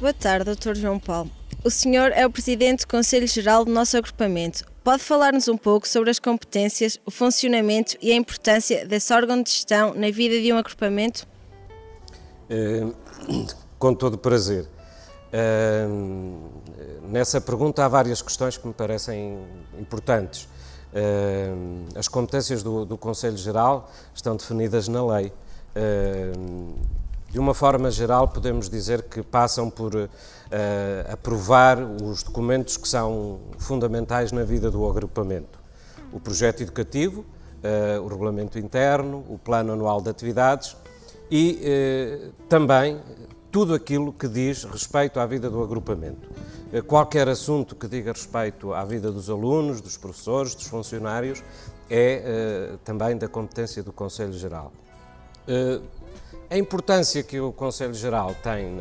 Boa tarde, Dr. João Paulo. O senhor é o Presidente do Conselho Geral do nosso agrupamento. Pode falar-nos um pouco sobre as competências, o funcionamento e a importância desse órgão de gestão na vida de um agrupamento? Com todo o prazer. Nessa pergunta há várias questões que me parecem importantes. As competências do Conselho Geral estão definidas na lei. De uma forma geral, podemos dizer que passam por aprovar os documentos que são fundamentais na vida do agrupamento. O projeto educativo, o regulamento interno, o plano anual de atividades e também tudo aquilo que diz respeito à vida do agrupamento. Qualquer assunto que diga respeito à vida dos alunos, dos professores, dos funcionários, é também da competência do Conselho Geral. A importância que o Conselho Geral tem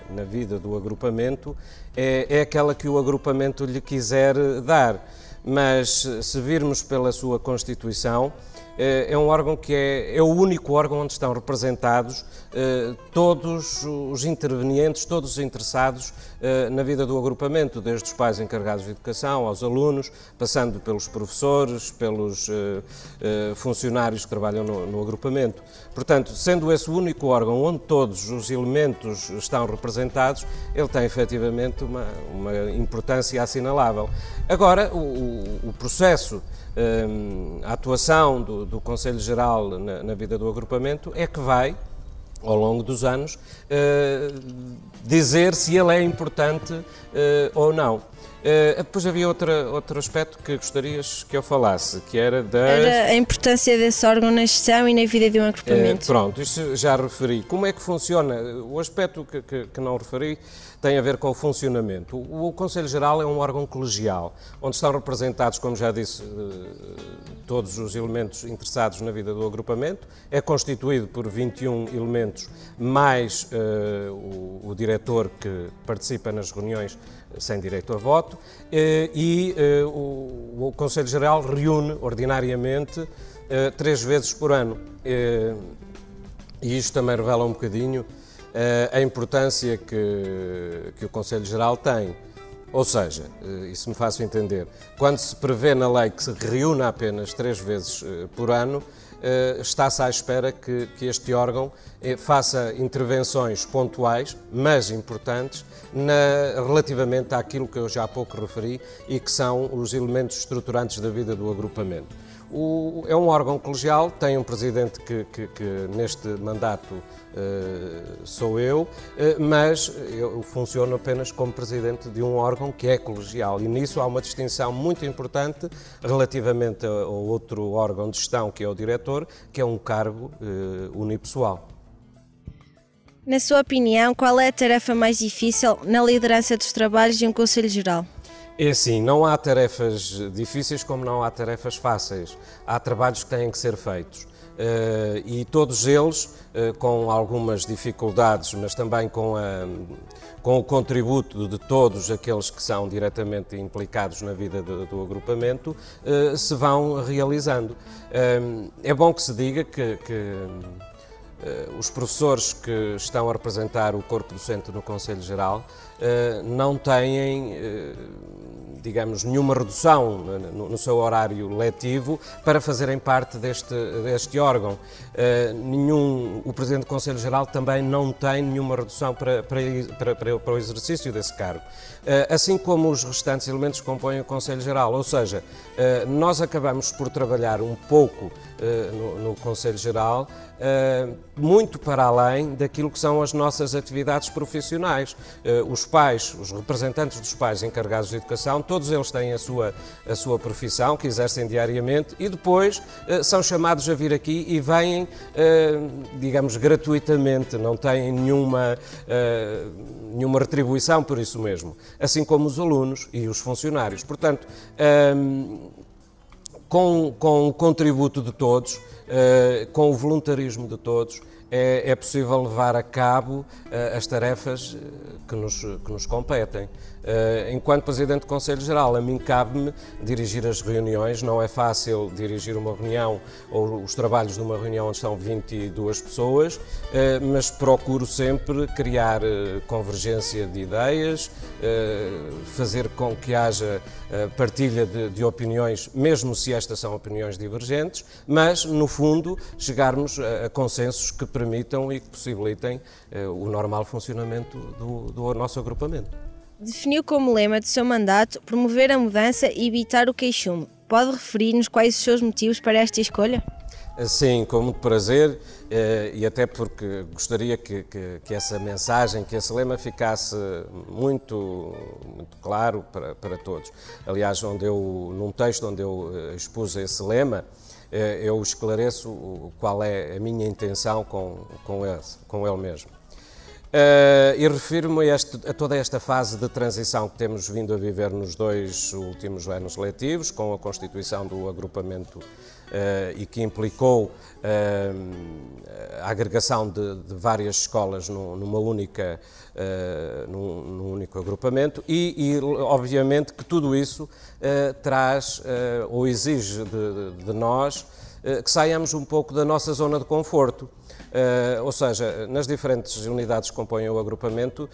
na vida do agrupamento é aquela que o agrupamento lhe quiser dar, mas se virmos pela sua Constituição, é um órgão que é o único órgão onde estão representados todos os intervenientes, todos os interessados na vida do agrupamento, desde os pais encarregados de educação, aos alunos, passando pelos professores, pelos funcionários que trabalham no agrupamento. Portanto, sendo esse o único órgão onde todos os elementos estão representados, ele tem efetivamente uma importância assinalável. Agora, o processo, a atuação do Conselho Geral na vida do agrupamento é que vai, ao longo dos anos, dizer se ele é importante ou não. Depois havia outro aspecto que gostarias que eu falasse, que era Era a importância desse órgão na gestão e na vida de um agrupamento. Pronto, isso já referi. Como é que funciona? O aspecto que não referi tem a ver com o funcionamento. O Conselho Geral é um órgão colegial, onde estão representados, como já disse, todos os elementos interessados na vida do agrupamento. É constituído por 21 elementos, mais o diretor que participa nas reuniões sem direito a voto, e o Conselho Geral reúne ordinariamente 3 vezes por ano. E isto também revela um bocadinho a importância que o Conselho Geral tem. Ou seja, isso me faço entender, quando se prevê na lei que se reúna apenas 3 vezes por ano, está-se à espera que este órgão faça intervenções pontuais, mas importantes, relativamente àquilo que eu já há pouco referi e que são os elementos estruturantes da vida do agrupamento. É um órgão colegial, tem um presidente que neste mandato sou eu, mas eu funciono apenas como presidente de um órgão que é colegial e nisso há uma distinção muito importante relativamente ao outro órgão de gestão que é o diretor, que é um cargo unipessoal. Na sua opinião, qual é a tarefa mais difícil na liderança dos trabalhos de um Conselho Geral? É assim, não há tarefas difíceis como não há tarefas fáceis. Há trabalhos que têm que ser feitos e todos eles, com algumas dificuldades, mas também com o contributo de todos aqueles que são diretamente implicados na vida do agrupamento, se vão realizando. É bom que se diga que os professores que estão a representar o corpo docente no Conselho Geral não têm, digamos, nenhuma redução no seu horário letivo para fazerem parte deste órgão. O Presidente do Conselho Geral também não tem nenhuma redução para o exercício desse cargo. Assim como os restantes elementos que compõem o Conselho Geral, ou seja, nós acabamos por trabalhar um pouco no Conselho Geral, muito para além daquilo que são as nossas atividades profissionais. Os pais, os representantes dos pais encarregados de educação, todos eles têm a sua profissão, que exercem diariamente, e depois são chamados a vir aqui e vêm, digamos, gratuitamente, não têm nenhuma retribuição por isso mesmo, assim como os alunos e os funcionários. Portanto, com o contributo de todos, com o voluntarismo de todos, é possível levar a cabo as tarefas que nos competem. Enquanto Presidente do Conselho Geral, a mim cabe-me dirigir as reuniões. Não é fácil dirigir uma reunião ou os trabalhos de uma reunião onde estão 22 pessoas, mas procuro sempre criar convergência de ideias, fazer com que haja partilha de opiniões, mesmo se estas são opiniões divergentes, mas, no fundo, chegarmos a consensos que permitam e que possibilitem o normal funcionamento do nosso agrupamento. Definiu como lema do seu mandato promover a mudança e evitar o queixume. Pode referir-nos quais os seus motivos para esta escolha? Sim, com muito prazer, e até porque gostaria que essa mensagem, que esse lema ficasse muito claro para todos. Aliás, num texto onde eu expus esse lema, eu esclareço qual é a minha intenção com ele mesmo. E refiro-me a toda esta fase de transição que temos vindo a viver nos 2 últimos anos letivos, com a constituição do agrupamento e que implicou a agregação de várias escolas num único agrupamento e, obviamente, que tudo isso traz ou exige de nós que saiamos um pouco da nossa zona de conforto. Ou seja, nas diferentes unidades que compõem o agrupamento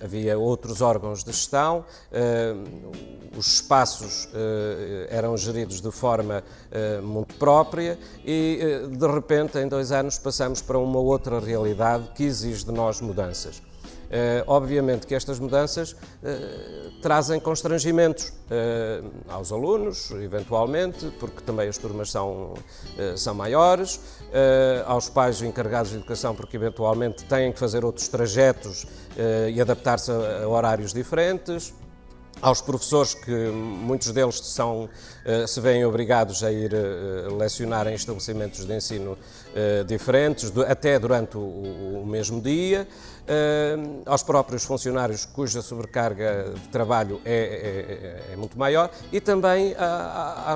havia outros órgãos de gestão, os espaços eram geridos de forma muito própria e, de repente, em 2 anos passamos para uma outra realidade que exige de nós mudanças. Obviamente que estas mudanças trazem constrangimentos aos alunos, eventualmente, porque também as turmas são maiores, aos pais encarregados de educação, porque eventualmente têm que fazer outros trajetos e adaptar-se a horários diferentes, aos professores, que muitos deles se veem obrigados a ir lecionar em estabelecimentos de ensino diferentes, até durante o mesmo dia, aos próprios funcionários cuja sobrecarga de trabalho é muito maior e também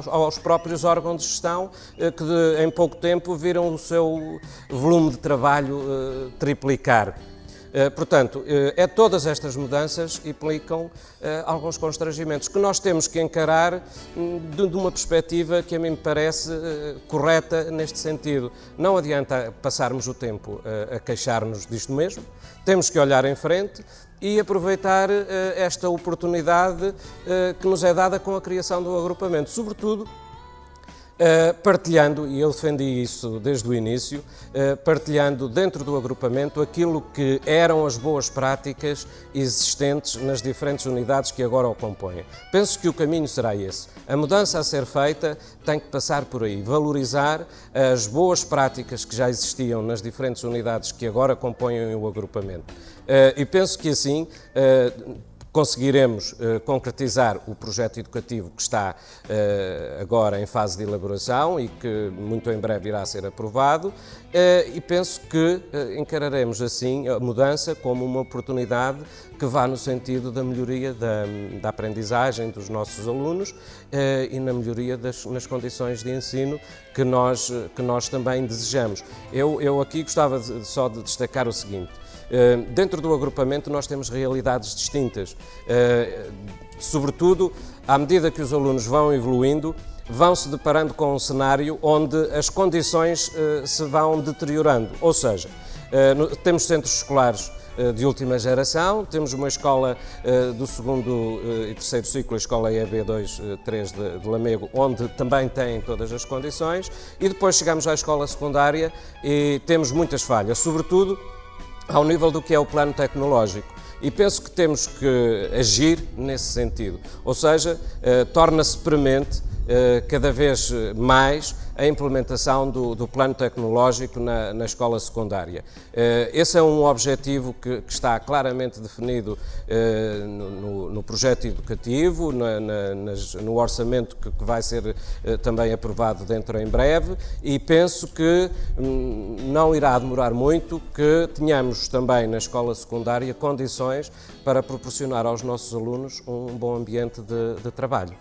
aos próprios órgãos de gestão que em pouco tempo viram o seu volume de trabalho triplicar. Portanto, todas estas mudanças implicam alguns constrangimentos que nós temos que encarar de uma perspectiva que a mim me parece correta neste sentido. Não adianta passarmos o tempo a queixar-nos disto mesmo, temos que olhar em frente e aproveitar esta oportunidade que nos é dada com a criação do agrupamento, sobretudo partilhando, e eu defendi isso desde o início, partilhando dentro do agrupamento aquilo que eram as boas práticas existentes nas diferentes unidades que agora o compõem. Penso que o caminho será esse. A mudança a ser feita tem que passar por aí, valorizar as boas práticas que já existiam nas diferentes unidades que agora compõem o agrupamento. E penso que assim conseguiremos concretizar o projeto educativo que está agora em fase de elaboração e que muito em breve irá ser aprovado, e penso que encararemos assim a mudança como uma oportunidade que vá no sentido da melhoria da aprendizagem dos nossos alunos e na melhoria nas condições de ensino que nós também desejamos. Eu aqui gostava só de destacar o seguinte. Dentro do agrupamento nós temos realidades distintas, sobretudo à medida que os alunos vão evoluindo, vão se deparando com um cenário onde as condições se vão deteriorando, ou seja, temos centros escolares de última geração, temos uma escola do 2º e 3º ciclo, a escola EB 2-3 de Lamego, onde também têm todas as condições, e depois chegamos à escola secundária e temos muitas falhas, sobretudo ao nível do que é o plano tecnológico. E penso que temos que agir nesse sentido, ou seja, torna-se premente cada vez mais a implementação do plano tecnológico na escola secundária. Esse é um objetivo que está claramente definido no projeto educativo, no orçamento que vai ser também aprovado dentro em breve, e penso que não irá demorar muito que tenhamos também na escola secundária condições para proporcionar aos nossos alunos um bom ambiente de trabalho.